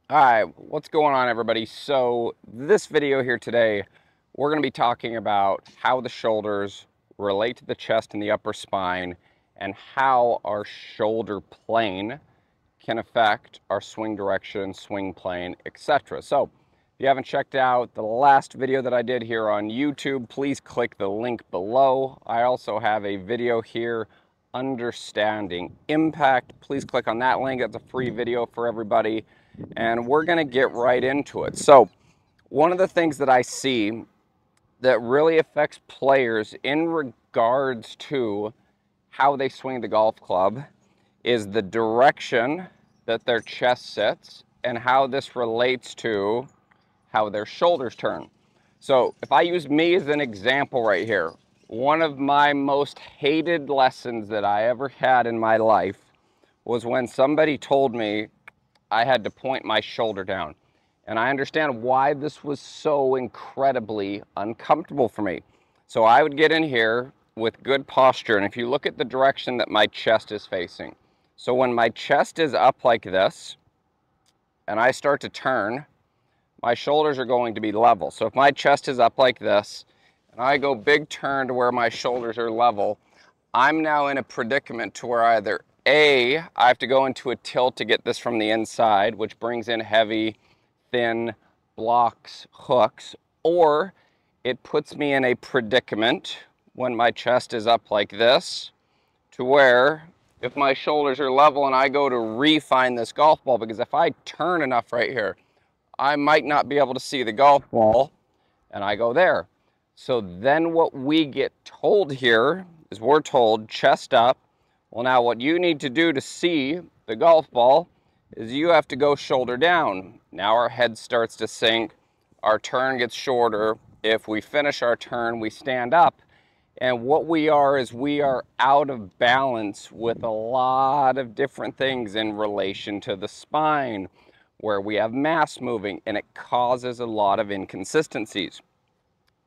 Hi, what's going on, everybody? So this video here today, we're going to be talking about how the shoulders relate to the chest and the upper spine and how our shoulder plane can affect our swing direction, swing plane, etc. So if you haven't checked out the last video that I did here on YouTube, please click the link below. I also have a video here, Understanding Impact. Please click on that link. That's a free video for everybody. And we're going to get right into it. So one of the things that I see that really affects players in regards to how they swing the golf club is the direction that their chest sits and how this relates to how their shoulders turn. So if I use me as an example right here, one of my most hated lessons that I ever had in my life was when somebody told me I had to point my shoulder down. And I understand why this was so incredibly uncomfortable for me. So I would get in here with good posture, and if you look at the direction that my chest is facing. So when my chest is up like this, and I start to turn, my shoulders are going to be level. So if my chest is up like this, and I go big turn to where my shoulders are level, I'm now in a predicament to where either A, I have to go into a tilt to get this from the inside, which brings in heavy, thin blocks, hooks, or it puts me in a predicament when my chest is up like this to where if my shoulders are level and I go to refine this golf ball, because if I turn enough right here, I might not be able to see the golf ball, and I go there. So then what we get told here is we're told chest up. Well, now what you need to do to see the golf ball is you have to go shoulder down. Now our head starts to sink, our turn gets shorter. If we finish our turn, we stand up. And what we are is we are out of balance with a lot of different things in relation to the spine, where we have mass moving, and it causes a lot of inconsistencies.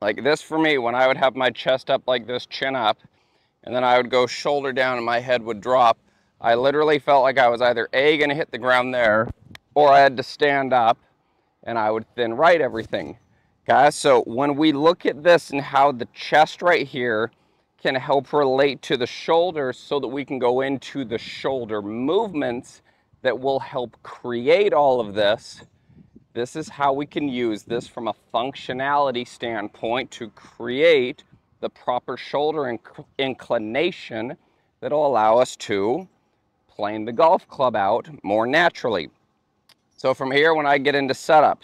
Like this for me, when I would have my chest up like this, chin up, and then I would go shoulder down and my head would drop, I literally felt like I was either A, gonna hit the ground there, or I had to stand up and I would thin right everything. Guys, so when we look at this and how the chest right here can help relate to the shoulders so that we can go into the shoulder movements that will help create all of this, this is how we can use this from a functionality standpoint to create the proper shoulder inclination that will allow us to plane the golf club out more naturally. So from here, when I get into setup,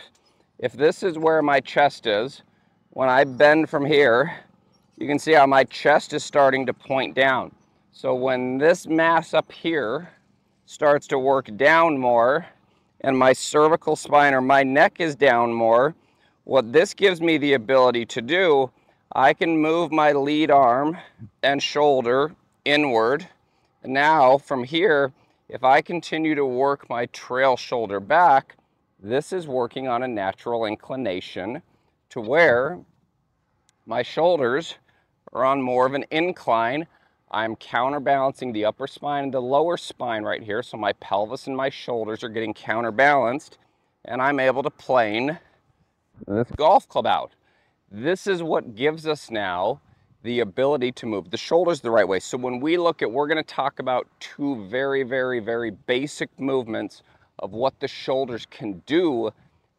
if this is where my chest is, when I bend from here, you can see how my chest is starting to point down. So when this mass up here starts to work down more, and my cervical spine or my neck is down more, what this gives me the ability to do, I can move my lead arm and shoulder inward. And now from here, if I continue to work my trail shoulder back, this is working on a natural inclination to where my shoulders are on more of an incline. I'm counterbalancing the upper spine and the lower spine right here, so my pelvis and my shoulders are getting counterbalanced, and I'm able to plane this golf club out. This is what gives us now the ability to move the shoulders the right way. So when we look at, we're going to talk about two very basic movements of what the shoulders can do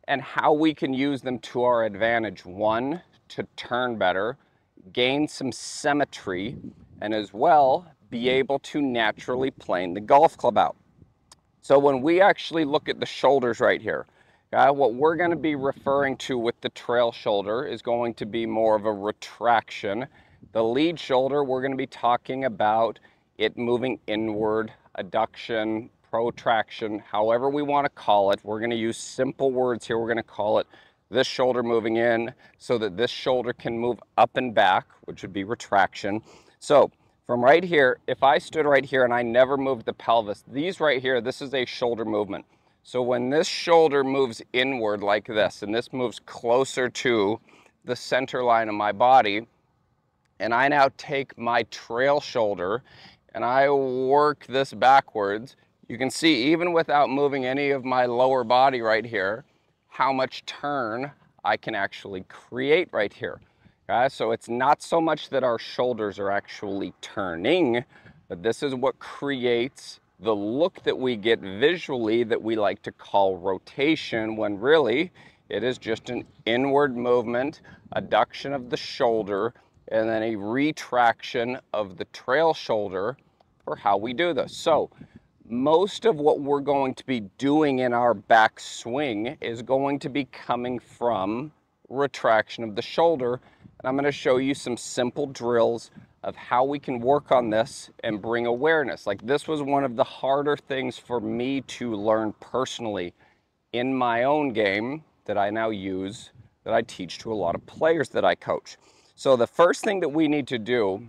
and how we can use them to our advantage. One, to turn better, gain some symmetry, and as well be able to naturally plane the golf club out. So when we actually look at the shoulders right here, what we're going to be referring to with the trail shoulder is going to be more of a retraction. The lead shoulder, we're going to be talking about it moving inward, adduction, protraction, however we want to call it. We're going to use simple words here. We're going to call it this shoulder moving in so that this shoulder can move up and back, which would be retraction. So from right here, if I stood right here and I never moved the pelvis, these right here, this is a shoulder movement. So when this shoulder moves inward like this, and this moves closer to the center line of my body, and I now take my trail shoulder and I work this backwards, You can see, even without moving any of my lower body right here, how much turn I can actually create right here. So it's not so much that our shoulders are actually turning, but this is what creates the look that we get visually that we like to call rotation, when really it is just an inward movement, adduction of the shoulder, and then a retraction of the trail shoulder for how we do this. So most of what we're going to be doing in our back swing is going to be coming from retraction of the shoulder. And I'm going to show you some simple drills of how we can work on this and bring awareness. Like, this was one of the harder things for me to learn personally in my own game that I now use, that I teach to a lot of players that I coach. So the first thing that we need to do,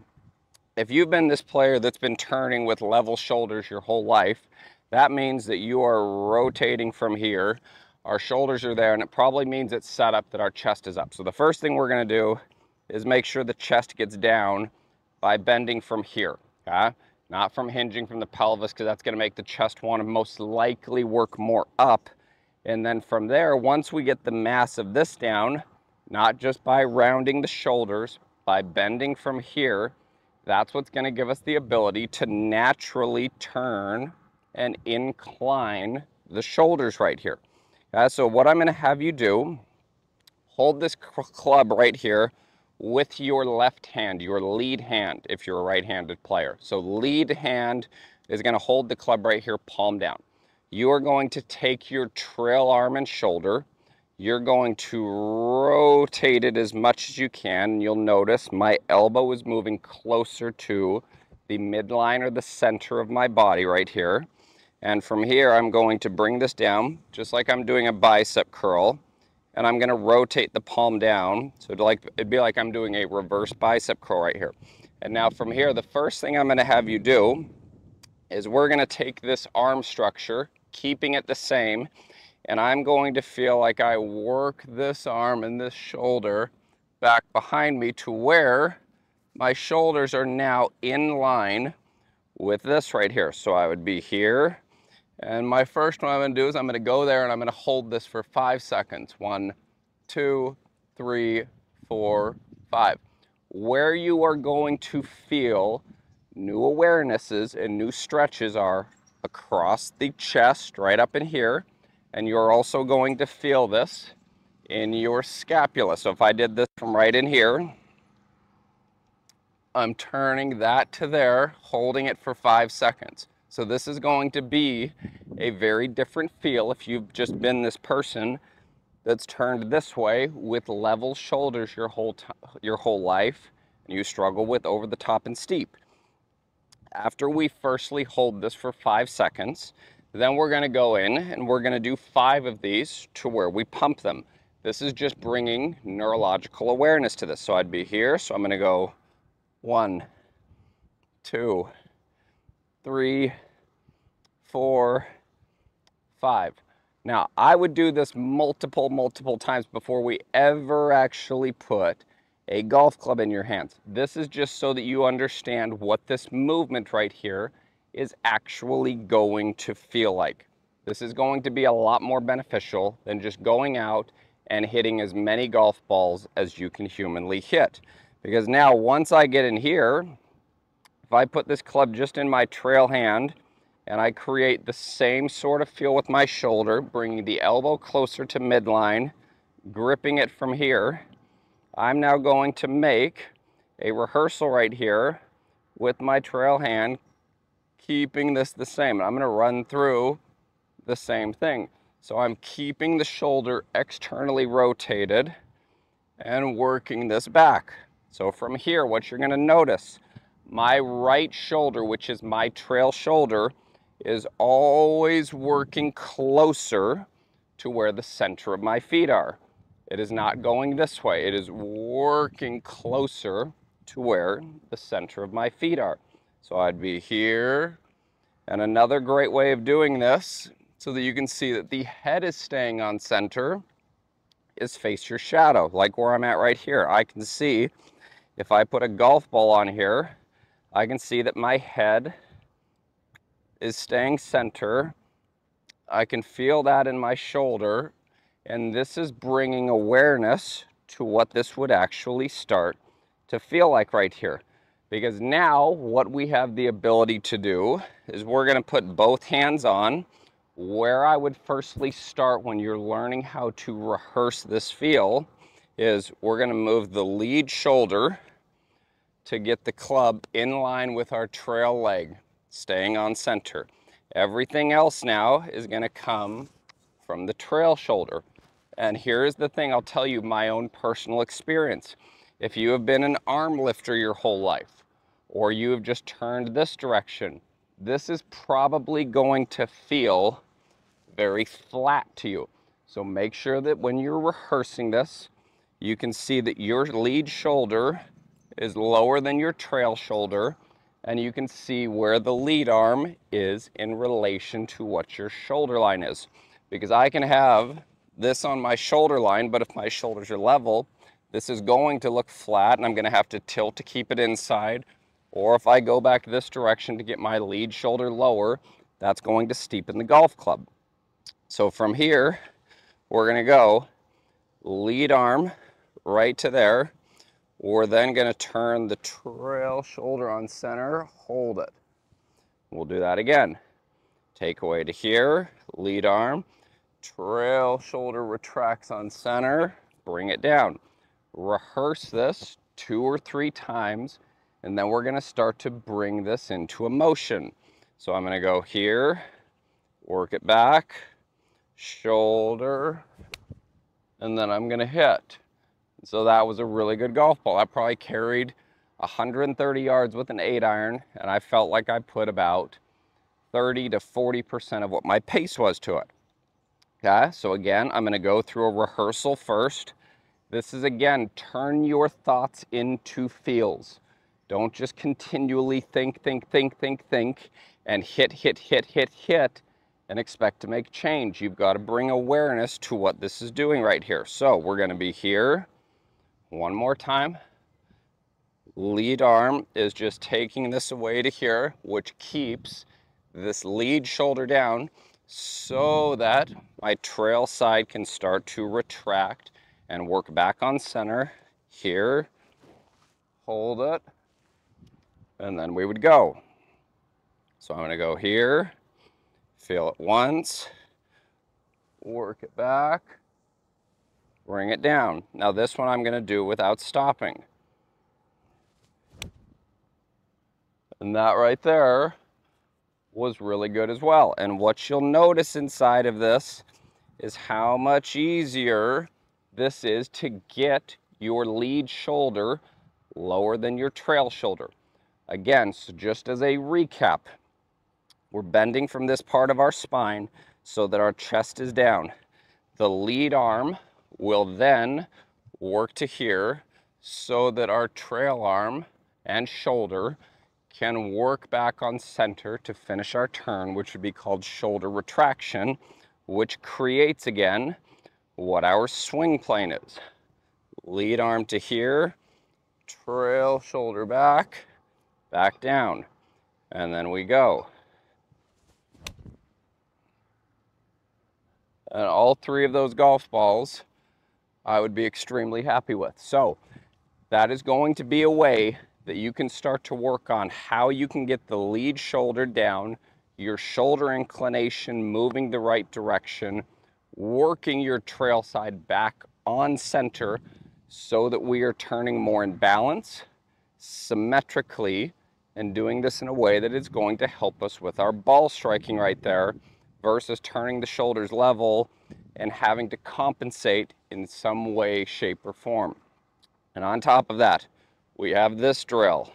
if you've been this player that's been turning with level shoulders your whole life, that means that you are rotating from here. Our shoulders are there, and it probably means it's set up that our chest is up. So the first thing we're going to do is make sure the chest gets down by bending from here, okay? Not from hinging from the pelvis, because that's going to make the chest want to most likely work more up. And then from there, once we get the mass of this down, not just by rounding the shoulders, by bending from here, that's what's going to give us the ability to naturally turn and incline the shoulders right here. So what I'm going to have you do, hold this club right here with your left hand, your lead hand, if you're a right-handed player. So lead hand is going to hold the club right here, palm down. You are going to take your trail arm and shoulder. You're going to rotate it as much as you can. You'll notice my elbow is moving closer to the midline or the center of my body right here. And from here, I'm going to bring this down, just like I'm doing a bicep curl. And I'm going to rotate the palm down. So it'd be like I'm doing a reverse bicep curl right here. And now from here, the first thing I'm going to have you do is we're going to take this arm structure, keeping it the same, and I'm going to feel like I work this arm and this shoulder back behind me to where my shoulders are now in line with this right here. So I would be here, and my first one I'm going to do is I'm going to go there and I'm going to hold this for 5 seconds. 1, 2, 3, 4, 5. Where you are going to feel new awarenesses and new stretches are across the chest, right up in here. And you're also going to feel this in your scapula. So if I did this from right in here, I'm turning that to there, holding it for 5 seconds. So this is going to be a very different feel if you've just been this person that's turned this way with level shoulders your whole life, and you struggle with over the top and steep. After we firstly hold this for 5 seconds, then we're going to go in and we're going to do 5 of these to where we pump them. This is just bringing neurological awareness to this. So I'd be here, so I'm going to go 1, 2, 3, 4, 5. Now, I would do this multiple times before we ever actually put a golf club in your hands. This is just so that you understand what this movement right here is actually going to feel like. This is going to be a lot more beneficial than just going out and hitting as many golf balls as you can humanly hit. Because now, once I get in here, if I put this club just in my trail hand and I create the same sort of feel with my shoulder, bringing the elbow closer to midline, gripping it from here, I'm now going to make a rehearsal right here with my trail hand, keeping this the same. I'm going to run through the same thing. So I'm keeping the shoulder externally rotated and working this back. So from here, what you're going to notice, my right shoulder, which is my trail shoulder, is always working closer to where the center of my feet are. It is not going this way. It is working closer to where the center of my feet are. So I'd be here. And another great way of doing this, so that you can see that the head is staying on center, is face your shadow, like where I'm at right here. I can see, if I put a golf ball on here, I can see that my head is staying center. I can feel that in my shoulder, and this is bringing awareness to what this would actually start to feel like right here. Because now what we have the ability to do is we're going to put both hands on. Where I would firstly start when you're learning how to rehearse this feel is we're going to move the lead shoulder to get the club in line with our trail leg, staying on center. Everything else now is going to come from the trail shoulder. And here's the thing, I'll tell you my own personal experience. If you have been an arm lifter your whole life, or you have just turned this direction, this is probably going to feel very flat to you. So make sure that when you're rehearsing this, you can see that your lead shoulder is lower than your trail shoulder, and you can see where the lead arm is in relation to what your shoulder line is. Because I can have this on my shoulder line, but if my shoulders are level, this is going to look flat and I'm going to have to tilt to keep it inside. Or if I go back this direction to get my lead shoulder lower, that's going to steepen the golf club. So from here, we're going to go lead arm right to there. We're then going to turn the trail shoulder on center, hold it. We'll do that again. Take away to here, lead arm, trail shoulder retracts on center, bring it down. Rehearse this 2 or 3 times, and then we're going to start to bring this into a motion. So I'm going to go here, work it back, shoulder, and then I'm going to hit. So that was a really good golf ball. I probably carried 130 yards with an 8-iron, and I felt like I put about 30 to 40% of what my pace was to it. Okay, so again, I'm going to go through a rehearsal first. This is, again, turn your thoughts into feels. Don't just continually think, and hit, and expect to make change. You've got to bring awareness to what this is doing right here. So we're going to be here. One more time. Lead arm is just taking this away to here, which keeps this lead shoulder down so that my trail side can start to retract and work back on center. Here, hold it, and then we would go. So I'm going to go here, feel it once, work it back, bring it down. Now this one I'm going to do without stopping. And that right there was really good as well. And what you'll notice inside of this is how much easier this is to get your lead shoulder lower than your trail shoulder. Again, so just as a recap, we're bending from this part of our spine so that our chest is down. The lead arm will then work to here so that our trail arm and shoulder can work back on center to finish our turn, which would be called shoulder retraction, which creates again what our swing plane is. Lead arm to here, trail shoulder back, back down, and then we go. And all 3 of those golf balls I would be extremely happy with. So that is going to be a way that you can start to work on how you can get the lead shoulder down, your shoulder inclination moving the right direction, working your trail side back on center so that we are turning more in balance, symmetrically, and doing this in a way that is going to help us with our ball striking right there versus turning the shoulders level and having to compensate in some way, shape, or form. And on top of that, we have this drill.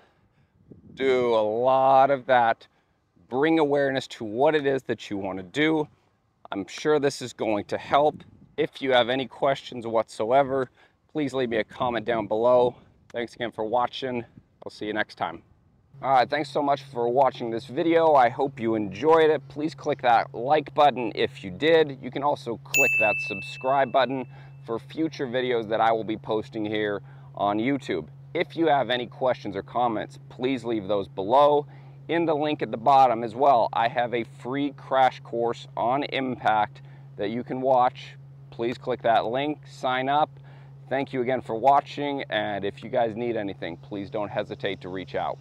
Do a lot of that. Bring awareness to what it is that you want to do. I'm sure this is going to help. If you have any questions whatsoever, please leave me a comment down below. Thanks again for watching. I'll see you next time. All right, thanks so much for watching this video. I hope you enjoyed it. Please click that like button if you did. You can also click that subscribe button for future videos that I will be posting here on YouTube. If you have any questions or comments, please leave those below. in the link at the bottom as well, I have a free crash course on impact that you can watch. Please click that link, sign up. Thank you again for watching, and if you guys need anything, please don't hesitate to reach out.